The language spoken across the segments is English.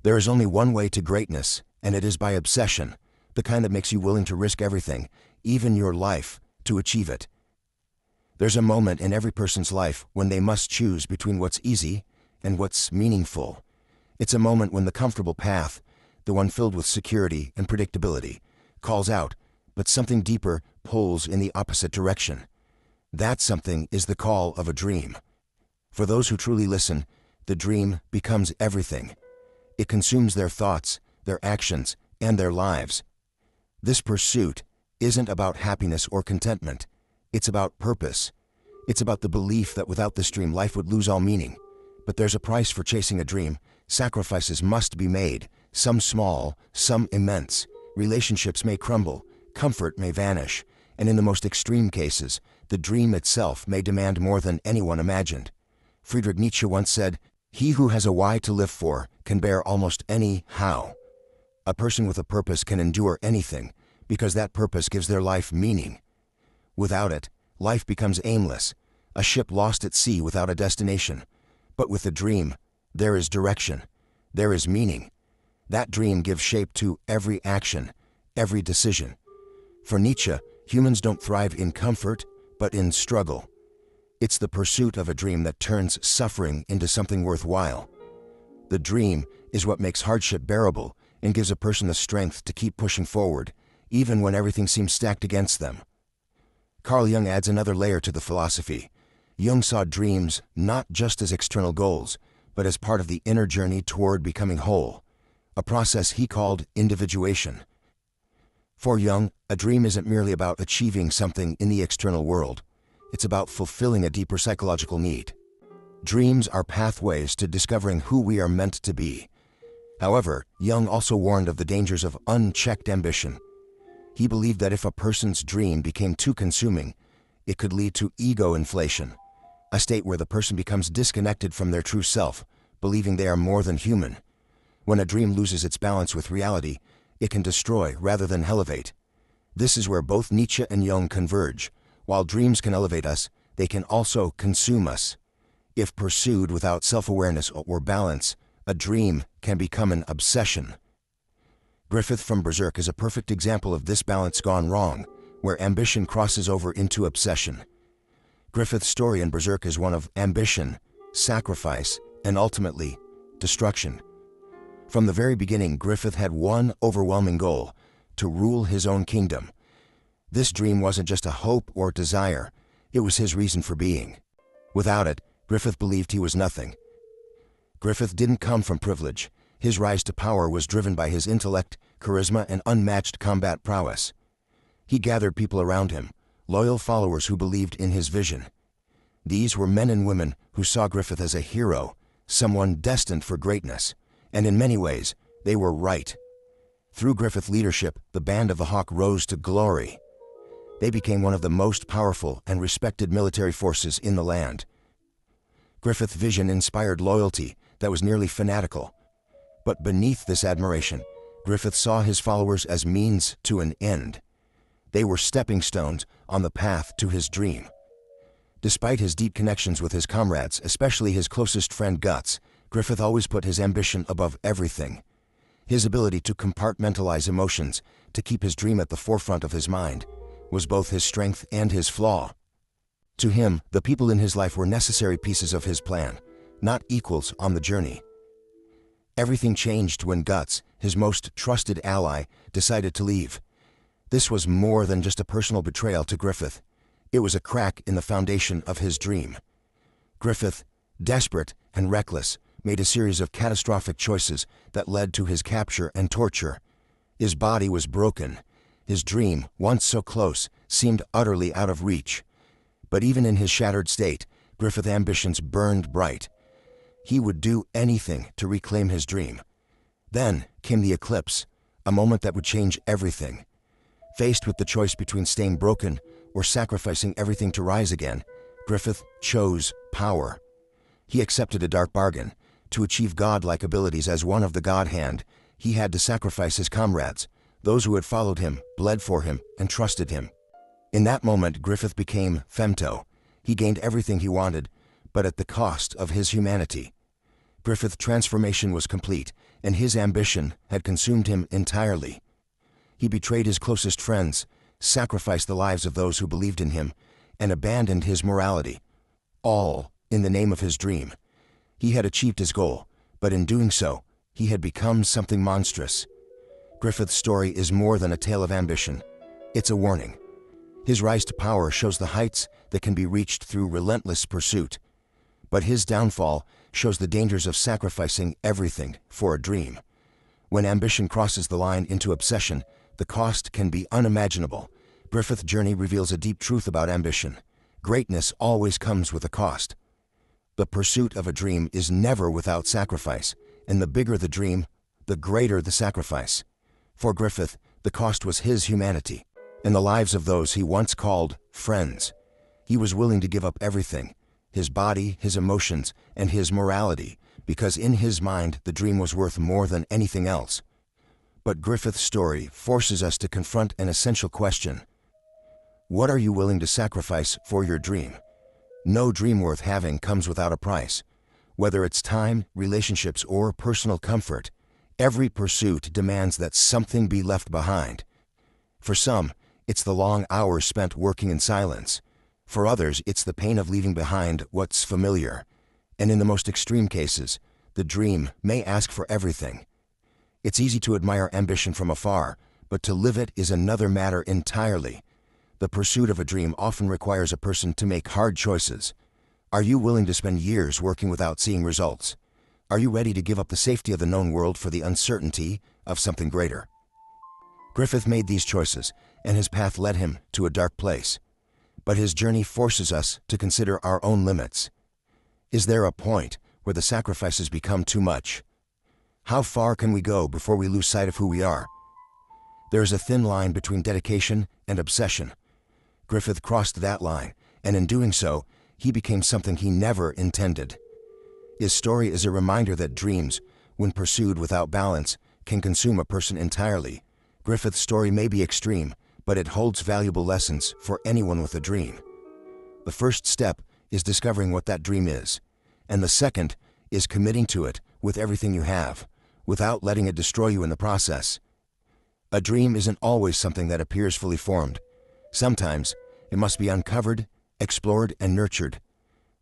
There is only one way to greatness, and it is by obsession, the kind that makes you willing to risk everything, even your life, to achieve it. There's a moment in every person's life when they must choose between what's easy and what's meaningful. It's a moment when the comfortable path, the one filled with security and predictability, calls out, but something deeper pulls in the opposite direction. That something is the call of a dream. For those who truly listen, the dream becomes everything. It consumes their thoughts, their actions, and their lives. This pursuit isn't about happiness or contentment. It's about purpose. It's about the belief that without this dream, life would lose all meaning. But there's a price for chasing a dream. Sacrifices must be made, some small, some immense. Relationships may crumble, comfort may vanish, and in the most extreme cases, the dream itself may demand more than anyone imagined. Friedrich Nietzsche once said, "He who has a why to live for can bear almost any how." A person with a purpose can endure anything, because that purpose gives their life meaning. Without it, life becomes aimless, a ship lost at sea without a destination. But with a dream, there is direction, there is meaning. That dream gives shape to every action, every decision. For Nietzsche, humans don't thrive in comfort, but in struggle. It's the pursuit of a dream that turns suffering into something worthwhile. The dream is what makes hardship bearable and gives a person the strength to keep pushing forward, even when everything seems stacked against them. Carl Jung adds another layer to the philosophy. Jung saw dreams not just as external goals, but as part of the inner journey toward becoming whole, a process he called individuation. For Jung, a dream isn't merely about achieving something in the external world. It's about fulfilling a deeper psychological need. Dreams are pathways to discovering who we are meant to be. However, Jung also warned of the dangers of unchecked ambition. He believed that if a person's dream became too consuming, it could lead to ego inflation, a state where the person becomes disconnected from their true self, believing they are more than human. When a dream loses its balance with reality, it can destroy rather than elevate. This is where both Nietzsche and Jung converge. While dreams can elevate us, they can also consume us. If pursued without self-awareness or balance, a dream can become an obsession. Griffith from Berserk is a perfect example of this balance gone wrong, where ambition crosses over into obsession. Griffith's story in Berserk is one of ambition, sacrifice, and ultimately, destruction. From the very beginning, Griffith had one overwhelming goal: to rule his own kingdom. This dream wasn't just a hope or desire, it was his reason for being. Without it, Griffith believed he was nothing. Griffith didn't come from privilege. His rise to power was driven by his intellect, charisma, and unmatched combat prowess. He gathered people around him, loyal followers who believed in his vision. These were men and women who saw Griffith as a hero, someone destined for greatness, and in many ways, they were right. Through Griffith leadership, the Band of the Hawk rose to glory. They became one of the most powerful and respected military forces in the land. Griffith's vision inspired loyalty that was nearly fanatical. But beneath this admiration, Griffith saw his followers as means to an end. They were stepping stones on the path to his dream. Despite his deep connections with his comrades, especially his closest friend Guts, Griffith always put his ambition above everything. His ability to compartmentalize emotions, to keep his dream at the forefront of his mind, was both his strength and his flaw. To him, the people in his life were necessary pieces of his plan, not equals on the journey. Everything changed when Guts, his most trusted ally, decided to leave. This was more than just a personal betrayal to Griffith. It was a crack in the foundation of his dream. Griffith, desperate and reckless, made a series of catastrophic choices that led to his capture and torture. His body was broken. His dream, once so close, seemed utterly out of reach. But even in his shattered state, Griffith's ambitions burned bright. He would do anything to reclaim his dream. Then came the eclipse, a moment that would change everything. Faced with the choice between staying broken or sacrificing everything to rise again, Griffith chose power. He accepted a dark bargain. To achieve godlike abilities as one of the God Hand, he had to sacrifice his comrades, those who had followed him, bled for him, and trusted him. In that moment, Griffith became femto. He gained everything he wanted, but at the cost of his humanity. Griffith's transformation was complete, and his ambition had consumed him entirely. He betrayed his closest friends, sacrificed the lives of those who believed in him, and abandoned his morality, all in the name of his dream. He had achieved his goal, but in doing so, he had become something monstrous. Griffith's story is more than a tale of ambition. It's a warning. His rise to power shows the heights that can be reached through relentless pursuit. But his downfall shows the dangers of sacrificing everything for a dream. When ambition crosses the line into obsession, the cost can be unimaginable. Griffith's journey reveals a deep truth about ambition. Greatness always comes with a cost. The pursuit of a dream is never without sacrifice, and the bigger the dream, the greater the sacrifice. For Griffith, the cost was his humanity, and the lives of those he once called friends. He was willing to give up everything, his body, his emotions, and his morality, because in his mind the dream was worth more than anything else. But Griffith's story forces us to confront an essential question. What are you willing to sacrifice for your dream? No dream worth having comes without a price. Whether it's time, relationships, or personal comfort, every pursuit demands that something be left behind. For some, it's the long hours spent working in silence. For others, it's the pain of leaving behind what's familiar. And in the most extreme cases, the dream may ask for everything. It's easy to admire ambition from afar, but to live it is another matter entirely. The pursuit of a dream often requires a person to make hard choices. Are you willing to spend years working without seeing results? Are you ready to give up the safety of the known world for the uncertainty of something greater? Griffith made these choices, and his path led him to a dark place. But his journey forces us to consider our own limits. Is there a point where the sacrifices become too much? How far can we go before we lose sight of who we are? There is a thin line between dedication and obsession. Griffith crossed that line, and in doing so, he became something he never intended. His story is a reminder that dreams, when pursued without balance, can consume a person entirely. Griffith's story may be extreme, but it holds valuable lessons for anyone with a dream. The first step is discovering what that dream is, and the second is committing to it with everything you have, without letting it destroy you in the process. A dream isn't always something that appears fully formed. Sometimes it must be uncovered, explored, and nurtured.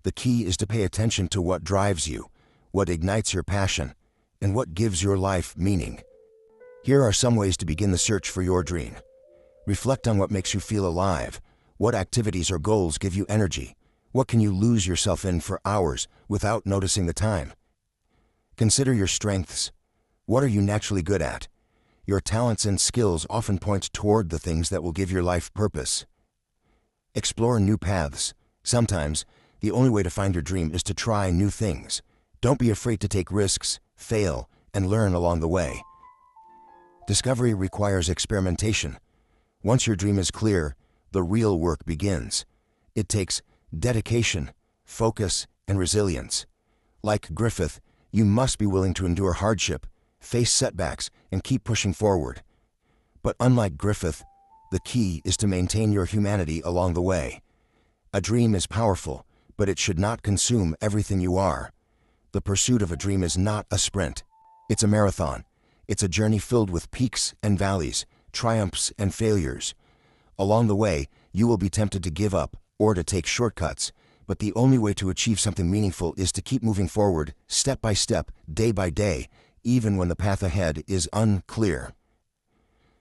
The key is to pay attention to what drives you, what ignites your passion, and what gives your life meaning. Here are some ways to begin the search for your dream. Reflect on what makes you feel alive. What activities or goals give you energy? What can you lose yourself in for hours without noticing the time? Consider your strengths. What are you naturally good at? Your talents and skills often point toward the things that will give your life purpose. Explore new paths. Sometimes, the only way to find your dream is to try new things. Don't be afraid to take risks, fail, and learn along the way. Discovery requires experimentation. Once your dream is clear, the real work begins. It takes dedication, focus, and resilience. Like Griffith, you must be willing to endure hardship, face setbacks, and keep pushing forward. But unlike Griffith, the key is to maintain your humanity along the way. A dream is powerful, but it should not consume everything you are. The pursuit of a dream is not a sprint. It's a marathon. It's a journey filled with peaks and valleys, triumphs and failures. Along the way, you will be tempted to give up or to take shortcuts, but the only way to achieve something meaningful is to keep moving forward, step by step, day by day, even when the path ahead is unclear.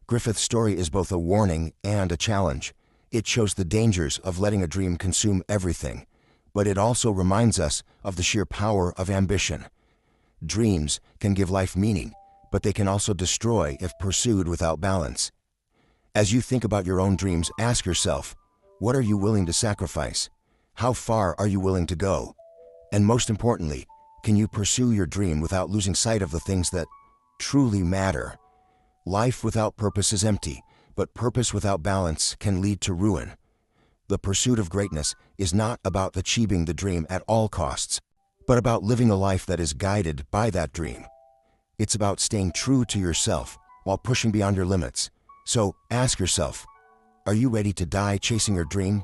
Griffith's story is both a warning and a challenge. It shows the dangers of letting a dream consume everything, but it also reminds us of the sheer power of ambition. Dreams can give life meaning, but they can also destroy if pursued without balance. As you think about your own dreams, ask yourself, what are you willing to sacrifice? How far are you willing to go? And most importantly, can you pursue your dream without losing sight of the things that truly matter? Life without purpose is empty, but purpose without balance can lead to ruin. The pursuit of greatness is not about achieving the dream at all costs, but about living a life that is guided by that dream. It's about staying true to yourself while pushing beyond your limits. So ask yourself, are you ready to die chasing your dream